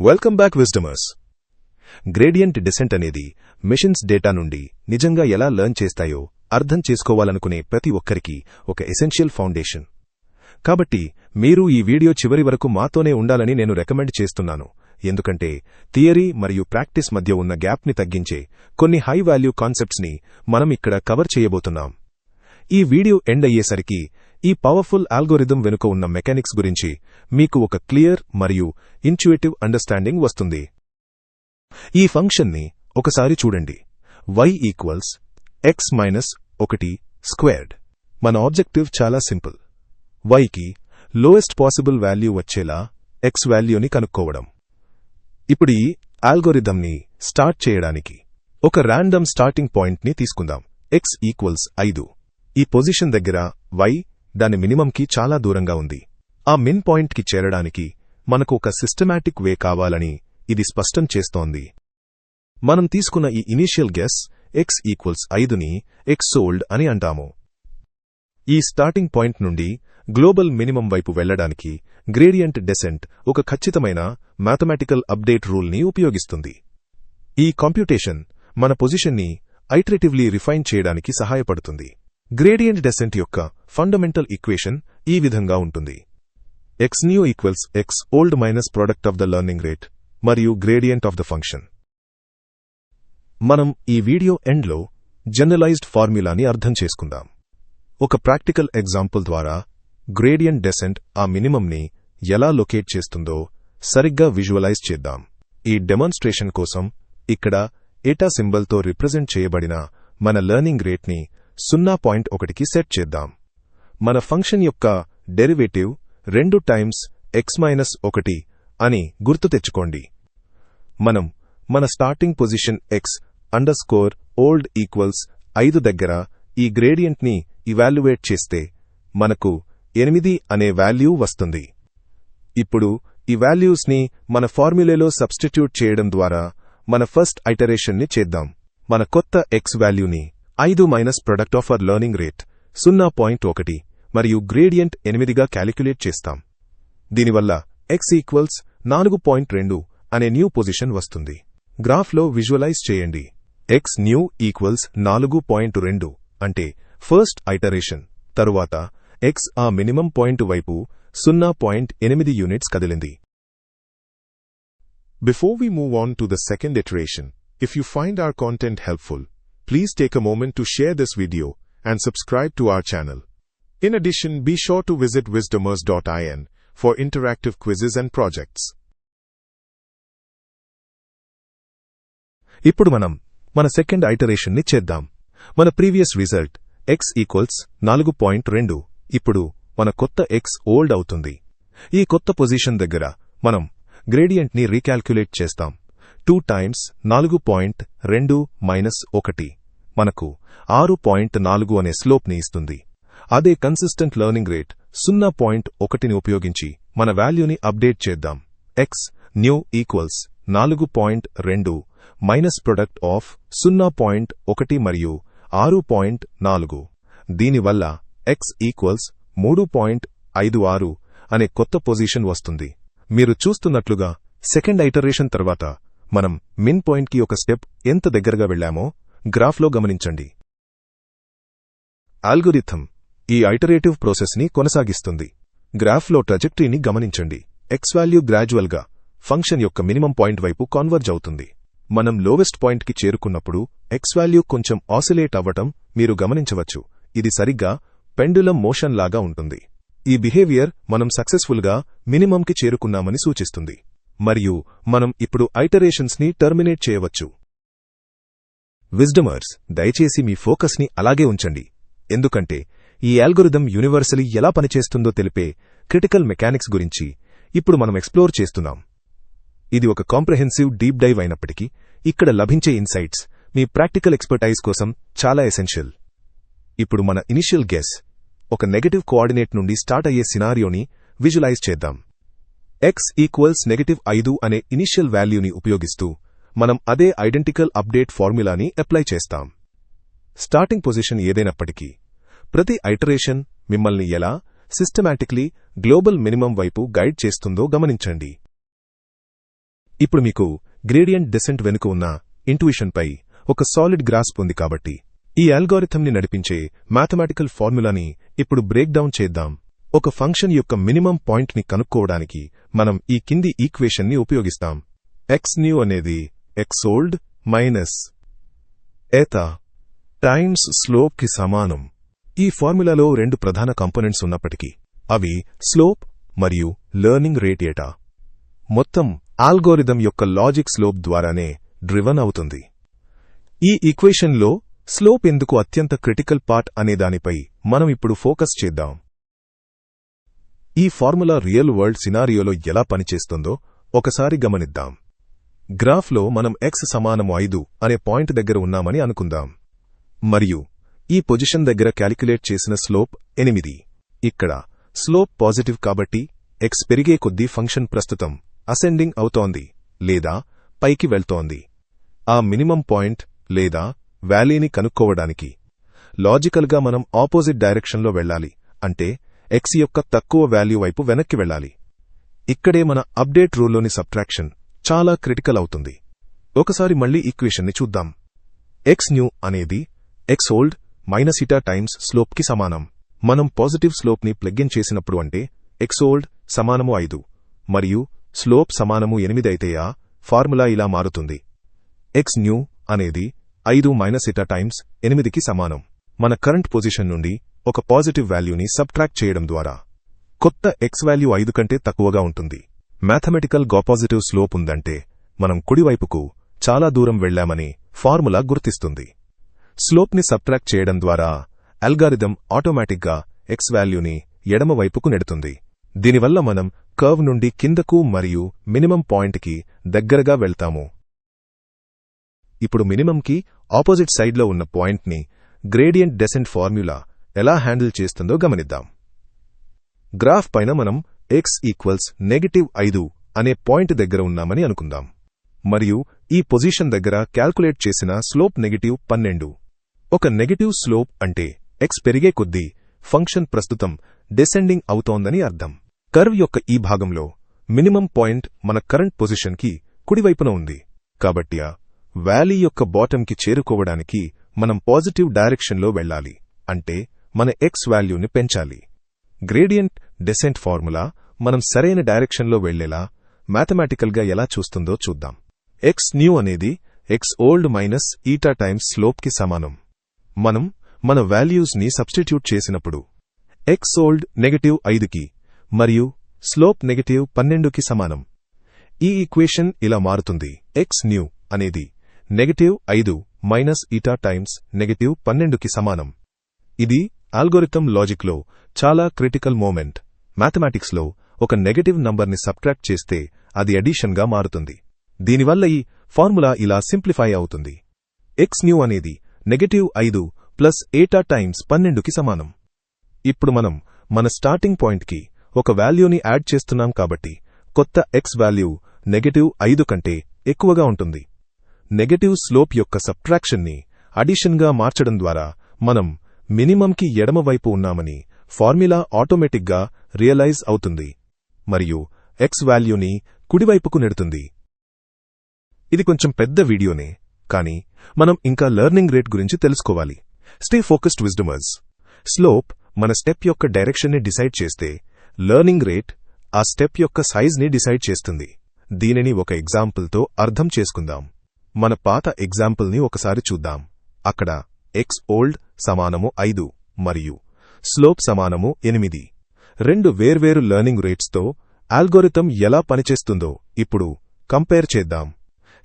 Welcome back wisdomers. Gradient descent అనేది machines data నుండి నిజంగా ఎలా లెర్న్ చేస్తాయో అర్థం చేసుకోవాలనుకునే ప్రతి ఒక్కరికి ఒక ఎసెన్షియల్ ఫౌండేషన్. కాబట్టి మీరు ఈ వీడియో చివరి వరకు మాతోనే ఉండాలని నేను రికమెండ్ చేస్తున్నాను, ఎందుకంటే థియరీ మరియు ప్రాక్టీస్ మధ్య ఉన్న గ్యాప్ని తగ్గించే కొన్ని హై వాల్యూ కాన్సెప్ట్స్ని మనం ఇక్కడ కవర్ చేయబోతున్నాం. ఈ వీడియో ఎండ్ అయ్యేసరికి ఈ పవర్ఫుల్ ఆల్గోరిథం వెనుక ఉన్న మెకానిక్స్ గురించి మీకు ఒక క్లియర్ మరియు ఇంట్యూటివ్ అండర్స్టాండింగ్ వస్తుంది. ఈ ఫంక్షన్ని ఒకసారి చూడండి. y equals x minus 1 squared. మన ఆబ్జెక్టివ్ చాలా సింపుల్. yకి లోయెస్ట్ పాసిబుల్ వాల్యూ వచ్చేలా x వాల్యూని కనుక్కోవడం. ఇప్పుడు ఈ ఆల్గోరిథంని స్టార్ట్ చేయడానికి ఒక ర్యాండమ్ స్టార్టింగ్ పాయింట్ని తీసుకుందాం. x equals 5. ఈ పొజిషన్ దగ్గర y దాని మినిమంకి చాలా దూరంగా ఉంది. ఆ మిన్ పాయింట్కి చేరడానికి మనకు ఒక సిస్టమాటిక్ వే కావాలని ఇది స్పష్టం చేస్తోంది. మనం తీసుకున్న ఈ ఇనీషియల్ గెస్ x ఈక్వల్స్ 5ని xSold అని అంటాము. ఈ స్టార్టింగ్ పాయింట్ నుండి గ్లోబల్ మినిమం వైపు వెళ్లడానికి గ్రేడియంట్ డెసెంట్ ఒక ఖచ్చితమైన మ్యాథమెటికల్ అప్డేట్ రూల్ని ఉపయోగిస్తుంది. ఈ కంప్యూటేషన్ మన పొజిషన్ని ఐటరేటివ్లీ రిఫైన్ చేయడానికి సహాయపడుతుంది. గ్రేడియంట్ డెసెంట్ యొక్క ఫండమెంటల్ ఈక్వేషన్ ఈ విధంగా ఉంటుంది. xnew equals xold minus product of the learning rate మరియు గ్రేడియంట్ ఆఫ్ ద ఫంక్షన్. మనం ఈ వీడియో ఎండ్లో జనరలైజ్డ్ ఫార్ములాని అర్థం చేసుకుందాం. ఒక ప్రాక్టికల్ ఎగ్జాంపుల్ ద్వారా గ్రేడియంట్ డెసెంట్ ఆ మినిమంని ఎలా లొకేట్ చేస్తుందో సరిగ్గా విజువలైజ్ చేద్దాం. ఈ డెమాన్స్ట్రేషన్ కోసం ఇక్కడ ఏటా సింబల్తో రిప్రజెంట్ చేయబడిన మన లెర్నింగ్ రేట్ని 0.1కి సెట్ చేద్దాం. మన ఫంక్షన్ యొక్క డెరివేటివ్ 2 టైమ్స్ x-1 అని గుర్తు తెచ్చుకోండి. మనం మన స్టార్టింగ్ పొజిషన్ x_old ఈక్వల్స్ 5 దగ్గర ఈ గ్రేడియంట్ని ఇవాల్యుయేట్ చేస్తే మనకు 8 అనే వాల్యూ వస్తుంది. ఇప్పుడు ఈ వాల్యూస్ని మన ఫార్ములాలో సబ్స్టిట్యూట్ చేయడం ద్వారా మన ఫస్ట్ ఐటరేషన్ని చేద్దాం. మన కొత్త x వాల్యూని 5 minus product of our learning rate 0.1 మరియు గ్రేడియంట్ 8గా క్యాలిక్యులేట్ చేస్తాం. దీనివల్ల x ఈక్వల్స్ 4.2 అనే న్యూ పొజిషన్ వస్తుంది. గ్రాఫ్లో విజువలైజ్ చేయండి. xnew ఈక్వల్స్ 4.2 అంటే ఫస్ట్ ఐటరేషన్. తరువాత x ఆ మినిమం పాయింట్ వైపు 0.8 యూనిట్స్ కదిలింది. Before we move on to the second iteration, if you find our content helpful, please take a moment to share this video and subscribe to our channel. In addition, be sure to visit wisdomers.in for interactive quizzes and projects. ఇప్పుడు మనం మన second ఐటరేషన్ని చేద్దాం. మన previous result x equals 4.2 ఇప్పుడు మన కొత్త xold అవుతుంది. ఈ కొత్త పొజిషన్ దగ్గర మనం గ్రేడియంట్ని రీకాల్క్యులేట్ చేస్తాం. 2 టైమ్స్ 4.2 మైనస్ 1 మనకు 6.4 అనే స్లోప్ని ఇస్తుంది. అదే కన్సిస్టెంట్ లెర్నింగ్ రేట్ 0.1ని ఉపయోగించి మన వాల్యూని అప్డేట్ చేద్దాం. xnew equals 4.2 minus product of 0.1 మరియు 6.4. దీనివల్ల x ఈక్వల్స్ 3.56 అనే కొత్త పొజిషన్ వస్తుంది. మీరు చూస్తున్నట్లుగా సెకండ్ ఐటరేషన్ తర్వాత మనం మిన్ పాయింట్కి ఒక స్టెప్ ఎంత దగ్గరగా వెళ్లామో గ్రాఫ్లో గమనించండి. ఆల్గోరిథం ఈ ఐటరేటివ్ ప్రాసెస్ని కొనసాగిస్తుంది. గ్రాఫ్లో ట్రాజెక్టరీని గమనించండి. x వాల్యూ గ్రాడ్యువల్గా ఫంక్షన్ యొక్క మినిమం పాయింట్ వైపు కాన్వర్జ్ అవుతుంది. మనం లోవెస్ట్ పాయింట్కి చేరుకున్నప్పుడు x వాల్యూ కొంచెం ఆసిలేట్ అవ్వటం మీరు గమనించవచ్చు. ఇది సరిగ్గా పెండులం మోషన్ లాగా ఉంటుంది. ఈ బిహేవియర్ మనం సక్సెస్ఫుల్గా మినిమంకి చేరుకున్నామని సూచిస్తుంది మరియు మనం ఇప్పుడు ఐటరేషన్స్ని టర్మినేట్ చేయవచ్చు. విజ్డమర్స్, దయచేసి మీ ఫోకస్ని అలాగే ఉంచండి, ఎందుకంటే ఈ అల్గోరిథం యూనివర్సలీ ఎలా పనిచేస్తుందో తెలిపే క్రిటికల్ మెకానిక్స్ గురించి ఇప్పుడు మనం ఎక్స్ప్లోర్ చేస్తున్నాం. ఇది ఒక కాంప్రహెన్సివ్ డీప్ డైవ్ అయినప్పటికీ ఇక్కడ లభించే ఇన్సైట్స్ మీ ప్రాక్టికల్ ఎక్స్పర్టైజ్ కోసం చాలా ఎసెన్షియల్. ఇప్పుడు మన ఇనిషియల్ గెస్ ఒక నెగటివ్ కోఆర్డినేట్ నుండి స్టార్ట్ అయ్యే సినారియోని విజువలైజ్ చేద్దాం. x ఈక్వల్స్ -5 అనే ఇనిషియల్ వాల్యూని ఉపయోగిస్తూ మనం అదే ఐడెంటికల్ అప్డేట్ ఫార్ములాని అప్లై చేస్తాం. స్టార్టింగ్ పొజిషన్ ఏదైనప్పటికీ ప్రతి ఐటరేషన్ మిమ్మల్ని ఎలా సిస్టమాటిక్లీ గ్లోబల్ మినిమం వైపు గైడ్ చేస్తుందో గమనించండి. ఇప్పుడు మీకు గ్రేడియంట్ డెసెంట్ వెనుక ఉన్న ఇంట్యూషన్పై ఒక సాలిడ్ గ్రాస్ప్ ఉంది కాబట్టి ఈ అల్గోరిథంని నడిపించే మ్యాథమెటికల్ ఫార్ములాని ఇప్పుడు బ్రేక్ డౌన్ చేద్దాం. ఒక ఫంక్షన్ యొక్క మినిమం పాయింట్ని కనుక్కోవడానికి మనం ఈ కింది ఈక్వేషన్ని ఉపయోగిస్తాం. xnew అనేది xold minus eta times slope కి సమానం. ఈ ఫార్ములాలో రెండు ప్రధాన కాంపోనెంట్స్ ఉన్నప్పటికీ అవి స్లోప్ మరియు లెర్నింగ్ రేట్ ఏటా. మొత్తం అల్గోరిథం యొక్క లాజిక్ స్లోప్ ద్వారానే డ్రివన్ అవుతుంది. ఈ ఈక్వేషన్లో స్లోప్ ఎందుకు అత్యంత క్రిటికల్ పార్ట్ అనే దానిపై మనం ఇప్పుడు ఫోకస్ చేద్దాం. ఈ ఫార్ములా రియల్ వరల్డ్ సినారియోలో ఎలా పనిచేస్తుందో ఒకసారి గమనిద్దాం. గ్రాఫ్లో మనం x సమానం 5 అనే పాయింట్ దగ్గర ఉన్నామని అనుకుందాం మరియు ఈ పొజిషన్ దగ్గర క్యాలిక్యులేట్ చేసిన స్లోప్ 8. ఇక్కడ స్లోప్ పాజిటివ్ కాబట్టి x పెరిగే కొద్దీ ఫంక్షన్ ప్రస్తుతం అసెండింగ్ అవుతోంది లేదా పైకి వెళ్తోంది. ఆ మినిమం పాయింట్ లేదా వ్యాలీని కనుక్కోవడానికి లాజికల్గా మనం ఆపోజిట్ డైరెక్షన్లో వెళ్ళాలి, అంటే x యొక్క తక్కువ వాల్యూ వైపు వెనక్కి వెళ్ళాలి. ఇక్కడే మన అప్డేట్ రూల్లోని సబ్ట్రాక్షన్ చాలా క్రిటికల్ అవుతుంది. ఒకసారి మళ్లీ ఈక్వేషన్ని చూద్దాం. xnew అనేది xold మైనస్ eta టైమ్స్ స్లోప్కి సమానం. మనం పాజిటివ్ స్లోప్ని ప్లగ్ ఇన్ చేసినప్పుడు అంటే xold సమానము 5 మరియు స్లోప్ సమానము 8 అయితే ఆ ఫార్ములా ఇలా మారుతుంది. xnew అనేది 5 మైనస్ eta టైమ్స్ 8కి సమానం. మన కరెంట్ పొజిషన్ నుండి ఒక పాజిటివ్ వాల్యూని సబ్ట్రాక్ట్ చేయడం ద్వారా కొత్త x వాల్యూ 5 కంటే తక్కువగా ఉంటుంది. మ్యాథమెటికల్ పాజిటివ్ స్లోప్ ఉందంటే మనం కుడివైపుకు చాలా దూరం వెళ్లామని ఫార్ములా గుర్తిస్తుంది. స్లోప్ని సబ్ట్రాక్ట్ చేయడం ద్వారా అల్గారిథం ఆటోమేటిక్గా x వాల్యూని ఎడమవైపుకు నెడుతుంది. దీనివల్ల మనం కర్వ్ నుండి కిందకు మరియు మినిమం పాయింట్కి దగ్గరగా వెళ్తాము. ఇప్పుడు మినిమంకి ఆపోజిట్ సైడ్లో ఉన్న పాయింట్ని గ్రేడియంట్ డెసెంట్ ఫార్ములా ఎలా హ్యాండిల్ చేస్తుందో గమనిద్దాం. గ్రాఫ్ పైన మనం x ఈక్వల్స్ -5 అనే పాయింట్ దగ్గర ఉన్నామని అనుకుందాం మరియు ఈ పొజిషన్ దగ్గర క్యాల్కులేట్ చేసిన స్లోప్ -12. ఒక నెగటివ్ స్లోప్ అంటే x పెరిగే కొద్దీ ఫంక్షన్ ప్రస్తుతం డెసెండింగ్ అవుతోందని అర్థం. కర్వ్ యొక్క ఈ భాగంలో మినిమం పాయింట్ మన కరెంట్ పొజిషన్కి కుడివైపున ఉంది కాబట్టి ఆ వ్యాలీ యొక్క బాటంకి చేరుకోవడానికి మనం పాజిటివ్ డైరెక్షన్లో వెళ్ళాలి, అంటే మన x వాల్యూని పెంచాలి. గ్రేడియంట్ డెసెంట్ ఫార్ములా మనం సరైన డైరెక్షన్లో వెళ్లేలా మ్యాథమెటికల్గా ఎలా చూస్తుందో చూద్దాం. xnew అనేది xold మైనస్ eta టైమ్స్ స్లోప్కి సమానం. మనం మన వాల్యూస్ని సబ్స్టిట్యూట్ చేసినప్పుడు xold -5కి మరియు స్లోప్ -12కి సమానం. ఈ ఈక్వేషన్ ఇలా మారుతుంది. xnew అనేది -5 మైనస్ eta టైమ్స్ -12కి సమానం. ఇది అల్గోరిథం లాజిక్లో చాలా క్రిటికల్ మోమెంట్. మ్యాథమెటిక్స్లో ఒక నెగటివ్ నంబర్ని సబ్ట్రాక్ట్ చేస్తే అది అడిషన్గా మారుతుంది. దీనివల్ల ఈ ఫార్ములా ఇలా సింప్లిఫై అవుతుంది. xnew అనేది -5 ప్లస్ eta టైమ్స్ 12కి సమానం. ఇప్పుడు మనం మన స్టార్టింగ్ పాయింట్కి ఒక వాల్యూని యాడ్ చేస్తున్నాం కాబట్టి కొత్త x వాల్యూ -5 కంటే ఎక్కువగా ఉంటుంది. నెగటివ్ స్లోప్ యొక్క సబ్ట్రాక్షన్ని అడిషన్గా మార్చడం ద్వారా మనం మినిమంకి ఎడమవైపు ఉన్నామని ఫార్ములా ఆటోమేటిక్గా రియలైజ్ అవుతుంది మరియు x వాల్యూని కుడివైపుకు నెడుతుంది. ఇది కొంచెం పెద్ద వీడియోనే, కానీ మనం ఇంకా లెర్నింగ్ రేట్ గురించి తెలుసుకోవాలి. Stay focused wisdomers. స్లోప్ మన స్టెప్ యొక్క డైరెక్షన్ని డిసైడ్ చేస్తే లెర్నింగ్ రేట్ ఆ స్టెప్ యొక్క సైజ్ని డిసైడ్ చేస్తుంది. దీనిని ఒక ఎగ్జాంపుల్తో అర్థం చేసుకుందాం. మన పాత ఎగ్జాంపుల్ని ఒకసారి చూద్దాం. అక్కడ xold సమానము 5 మరియు స్లోప్ సమానము 8. రెండు వేర్వేరు లెర్నింగ్ రేట్స్తో అల్గోరిథం ఎలా పనిచేస్తుందో ఇప్పుడు కంపేర్ చేద్దాం.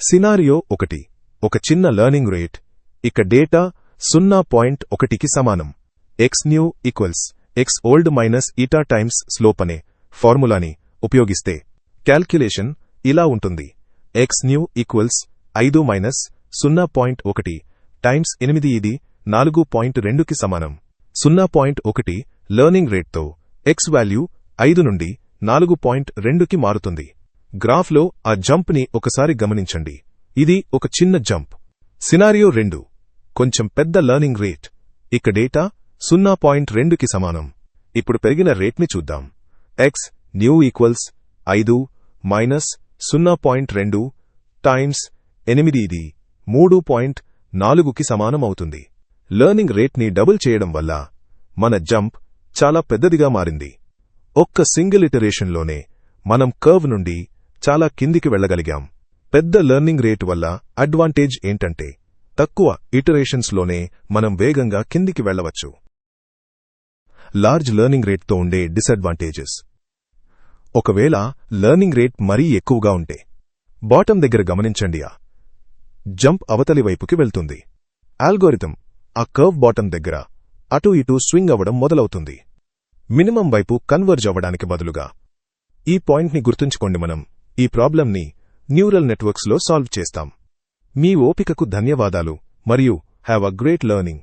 సినారియో 1 ఒక చిన్న లెర్నింగ్ రేట్. ఇక డేటా 0.1కి సమానం. xnew equals xold minus eta times slope అనే ఫార్ములాని ఉపయోగిస్తే క్యాల్క్యులేషన్ ఇలా ఉంటుంది. xnew equals 5 minus 0.1 times 8. ఇది 4.2కి సమానం. 0.1 లెర్నింగ్ రేట్తో x వాల్యూ 5 నుండి 4.2కి మారుతుంది. గ్రాఫ్లో ఆ జంప్ని ఒకసారి గమనించండి. ఇది ఒక చిన్న జంప్. సినారియో 2 కొంచెం పెద్ద లెర్నింగ్ రేట్. ఇక డేటా 0.2కి సమానం. ఇప్పుడు పెరిగిన రేట్ని చూద్దాం. xnew ఈక్వల్స్ 5 మైనస్ 0.2 టైమ్స్ 8 ఇది 3.4కి సమానం అవుతుంది. లెర్నింగ్ రేట్ని డబుల్ చేయడం వల్ల మన జంప్ చాలా పెద్దదిగా మారింది. ఒక్క సింగిల్ ఇటరేషన్లోనే మనం కర్వ్ నుండి చాలా కిందికి వెళ్లగలిగాం. పెద్ద లెర్నింగ్ రేట్ వల్ల అడ్వాంటేజ్ ఏంటంటే తక్కువ ఇటరేషన్స్లోనే మనం వేగంగా కిందికి వెళ్లవచ్చు. లార్జ్ లెర్నింగ్ రేట్తో ఉండే డిసడ్వాంటేజెస్: ఒకవేళ లెర్నింగ్ రేట్ మరీ ఎక్కువగా ఉంటే బాటం దగ్గర గమనించండి, జంప్ అవతలి వైపుకి వెళ్తుంది. అల్గోరిథం ఆ కర్వ్ బాటం దగ్గర అటూ ఇటూ స్వింగ్ అవ్వడం మొదలవుతుంది, మినిమం వైపు కన్వర్జ్ అవ్వడానికి బదులుగా. ఈ పాయింట్ని గుర్తుంచుకోండి. మనం ఈ ప్రాబ్లంని న్యూరల్ నెట్వర్క్స్లో సాల్వ్ చేస్తాం. మీ ఓపికకు ధన్యవాదాలు మరియు హ్యావ్ అ గ్రేట్ లెర్నింగ్.